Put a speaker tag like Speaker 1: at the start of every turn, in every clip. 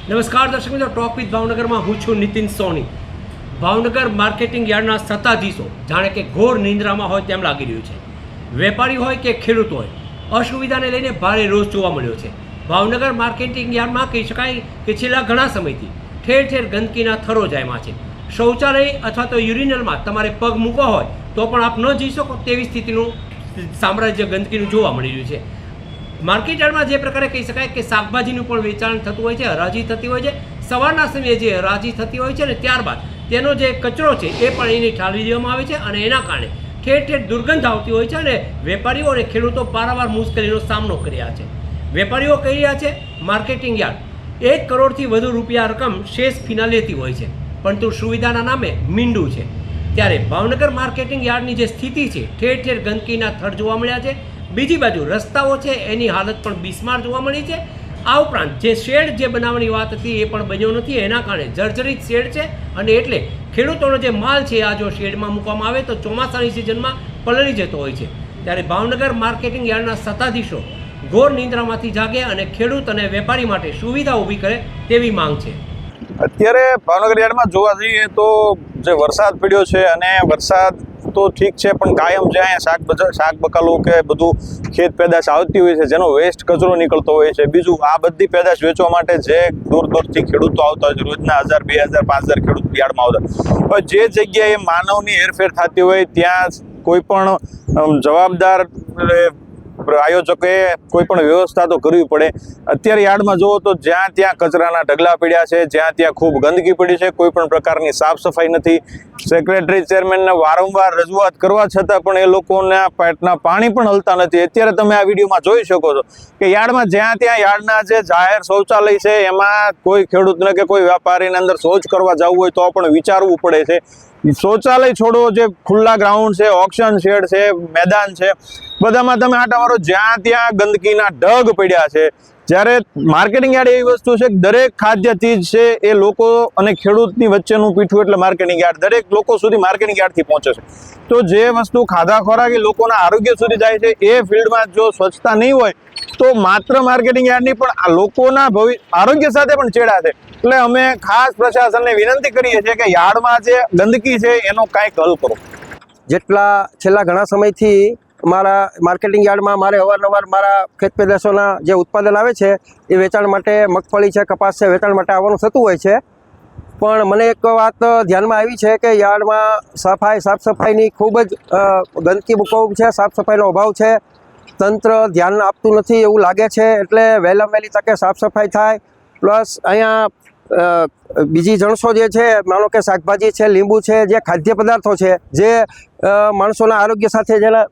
Speaker 1: નમસ્કાર દર્શક મિત્રો, ટોક વિથ ભાવનગરમાં હું છું નીતિન સોની। ભાવનગર માર્કેટિંગ યાર્ડના સત્તાધીશો જાણે કે ઘોર નિંદ્રામાં હોય તેમ લાગી રહ્યું છે। વેપારી હોય કે ખેડૂત હોય, અસુવિધાને લઈને ભારે રોષ જોવા મળ્યો છે। ભાવનગર માર્કેટિંગ યાર્ડમાં કહી શકાય કે છેલ્લા ઘણા સમયથી ઠેર ઠેર ગંદકીના થરો જામ્યા છે। શૌચાલય અથવા તો યુરિનલમાં તમારે પગ મૂકવા હોય તો પણ આપ ન જઈ શકો તેવી સ્થિતિનું સામ્રાજ્ય ગંદકીનું જોવા મળી રહ્યું છે। માર્કેટ યાર્ડમાં જે પ્રકારે કહી શકાય કે શાકભાજીનું પણ વેચાણ થતું હોય છે, હરાજી થતી હોય છે। સવારના સમયે જે હરાજી થતી હોય છે ને ત્યારબાદ તેનો જે કચરો છે એ પણ એને ઠાલવી દેવામાં આવે છે અને એના કારણે ઠેર ઠેર દુર્ગંધ આવતી હોય છે અને વેપારીઓ અને ખેડૂતો પારાવાર મુશ્કેલીનો સામનો કરી રહ્યા છે। વેપારીઓ કહી રહ્યા છે માર્કેટિંગ યાર્ડ 1 કરોડથી વધુ રૂપિયા રકમ શેષ ફીના લેતી હોય છે, પરંતુ સુવિધાના નામે મીંડું છે। ત્યારે ભાવનગર માર્કેટિંગ યાર્ડની જે સ્થિતિ છે, ઠેર ઠેર ગંદકીના થર જોવા મળ્યા છે। બીજી બાજુ રસ્તાઓ છે એની હાલત પણ બિસ્માર જોવા મળી છે। આ ઉપરાંત જે શેડ જે બનાવવાની વાત હતી એ પણ બન્યો નથી, એના કારણે જર્જરિત શેડ છે અને એટલે ખેડૂતોનો જે માલ છે આ જો શેડમાં મૂકવામાં આવે તો ચોમાસાની સિઝનમાં પલળી જતો હોય છે। ત્યારે ભાવનગર માર્કેટિંગ યાર્ડના સત્તાધીશો ઘોર નિંદ્રામાંથી જાગે અને ખેડૂત અને વેપારી માટે સુવિધા ઊભી કરે તેવી માંગ છે।
Speaker 2: અત્યારે ભાવનગર યાર્ડમાં જોવા જઈએ તો જે વરસાદ પડ્યો છે અને વરસાદ તો ઠીક છે, પણ કાયમ જે અહીંયા શાક બકાલો કે બધું ખેત પેદાશ આવતી હોય છે જેનો વેસ્ટ કચરો નીકળતો હોય છે। બીજું આ બધી પેદાશ વેચવા માટે જે દૂર દૂરથી ખેડૂતો આવતા હોય છે, રોજના 1000, 2000, 5000 ખેડૂત યાર્ડમાં આવતા હોય, જે જગ્યાએ માનવની હેરફેર થતી હોય ત્યાં કોઈ પણ જવાબદાર આયોજકોએ કોઈ પણ વ્યવસ્થા તો કરવી પડે। અત્યારે યાર્ડમાં જુઓ તો જ્યાં ત્યાં કચરાના ઢગલા પડ્યા છે, જ્યાં ત્યાં ખૂબ ગંદકી પડી છે, કોઈ પણ પ્રકારની સાફ સફાઈ નથી। સેક્રેટરી ચેરમેનને વારંવાર રજૂઆત કરવા છતાં પણ એ લોકોના પેટના પાણી પણ હલતા નથી। અત્યારે તમે આ વિડીયોમાં જોઈ શકો છો કે યાર્ડમાં જ્યાં ત્યાં યાર્ડના જે જાહેર શૌચાલય છે એમાં કોઈ ખેડૂતને કે કોઈ વેપારીને અંદર શૌચ કરવા જવું હોય તો પણ વિચારવું પડે છે। શૌચાલય છોડો, જે ખુલ્લા ગ્રાઉન્ડ છે, ઓક્શન શેડ છે, મેદાન છે, બધામાં તમે આટા મારો જ્યાં ત્યાં ગંદકીના ઢગ પડ્યા છે। જ્યારે માર્કેટિંગ યાર્ડ એવી વસ્તુ છે કે દરેક ખાદ્ય ચીજ છે એ લોકો અને ખેડૂતની વચ્ચેનું પીઠું એટલે માર્કેટિંગ યાર્ડ દરેક લોકો સુધી માર્કેટિંગ યાર્ડથી પહોંચે છે। તો જે વસ્તુ ખાધા ખોરાકી લોકોના આરોગ્ય સુધી જાય છે એ ફિલ્ડમાં જો સ્વચ્છતા નહીં હોય તો માત્ર માર્કેટિંગ યાર્ડની પણ આ લોકોના આરોગ્ય સાથે પણ ચેડા છે। એટલે અમે ખાસ પ્રશાસનને વિનંતી કરીએ છીએ કે યાર્ડમાં જે ગંદકી છે એનો કાંઈક હલ કરો।
Speaker 3: જેટલા છેલ્લા ઘણા સમયથી મારા માર્કેટિંગ યાર્ડમાં મારે અવારનવાર મારા ખેત પેદાશોના જે ઉત્પાદન આવે છે એ વેચાણ માટે મગફળી છે, કપાસ છે, વેચાણ માટે આવવાનું થતું હોય છે। પણ મને એક વાત ધ્યાનમાં આવી છે કે યાર્ડમાં સાફ સફાઈની ખૂબ જ ગંદકી ખૂબ છે, સાફ સફાઈનો અભાવ છે, તંત્ર ધ્યાન આપતું નથી એવું લાગે છે। એટલે વહેલામાં વહેલી તકે સાફ સફાઈ થાય, પ્લસ અહીંયા બીજી જણસો જે છે, માનો કે શાકભાજી છે, લીંબુ છે, જે ખાદ્ય પદાર્થો છે જે માણસોના આરોગ્ય સાથે જેના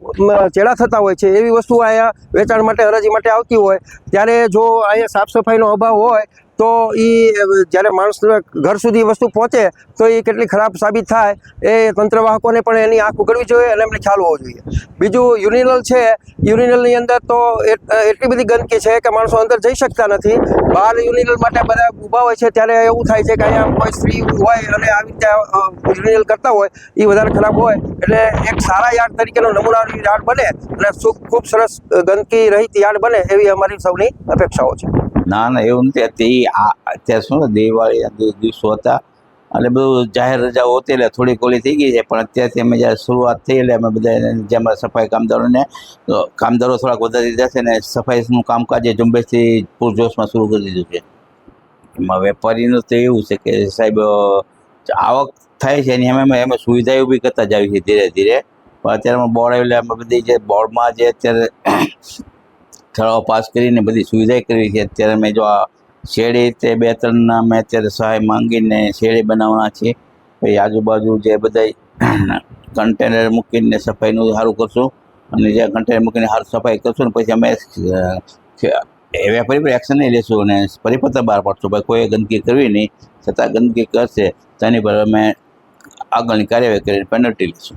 Speaker 3: ચેડા થતા હોય છે એવી વસ્તુ અહીંયા વેચાણ માટે હરાજી માટે આવતી હોય ત્યારે જો અહીંયા સાફ સફાઈનો અભાવ હોય તો એ જ્યારે માણસને ઘર સુધી વસ્તુ પહોંચે તો એ કેટલી ખરાબ સાબિત થાય એ તંત્રવાહકોને પણ એની આંખ ઉઘડવી જોઈએ અને એમને ખ્યાલ હોવો જોઈએ। બીજું યુરિનલ છે, યુરિનલની અંદર તો એટલી બધી ગંદકી છે કે માણસો અંદર જઈ શકતા નથી। બહાર યુરિનલ માટે બધા ઊભા હોય છે ત્યારે એવું થાય છે કે અહીંયા કોઈ સ્ત્રી હોય અને આવી રીતે યુરિનલ કરતા હોય એ વધારે ખરાબ હોય। એટલે એક સારા યાર્ડ તરીકેનો નમૂનાનો યાર્ડ બને અને ખૂબ સરસ ગંદકી રહિત યાર્ડ બને એવી અમારી સૌની અપેક્ષાઓ છે।
Speaker 4: ના એવું નથી। અત્યારે શું દિવાળી દિવસો હતા એટલે બધું જાહેર રજાઓ હતી એટલે થોડીક ઓલી થઈ ગઈ છે, પણ અત્યારથી અમે જ્યારે શરૂઆત થઈ એટલે અમે બધા જે અમારા સફાઈ કામદારો થોડાક વધારી દીધા છે ને સફાઈનું કામકાજ એ ઝુંબેશથી પૂરજોશમાં શરૂ કરી દીધું છે। એમાં વેપારીનું તો એવું છે કે સાહેબ આવક થાય છે એની એમાં સુવિધા ઊભી કરતા જ આવી છે ધીરે ધીરે। પણ અત્યારે બોર્ડ એટલે અમે બધી જે બોર્ડમાં જે અત્યારે ઠરાવ પાસ કરીને બધી સુવિધા કરવી છે। અત્યારે મેં જો આ શેરી તે 2-3 અમે અત્યારે સહાય માંગીને શેરી બનાવવાના છીએ। પછી આજુબાજુ જે બધા કન્ટેનર મૂકીને સફાઈનું સારું કરશું અને જે કન્ટેનર મૂકીને સારું સફાઈ કરશું ને પછી અમે વેપારી પર એક્શન નહીં લેશું અને પરિપત્ર બહાર પાડશું ભાઈ કોઈ ગંદકી કરવી નહીં, છતાં ગંદકી કરશે તેની પર અમે આગળની કાર્યવાહી કરીને પેનલ્ટી લઈશું।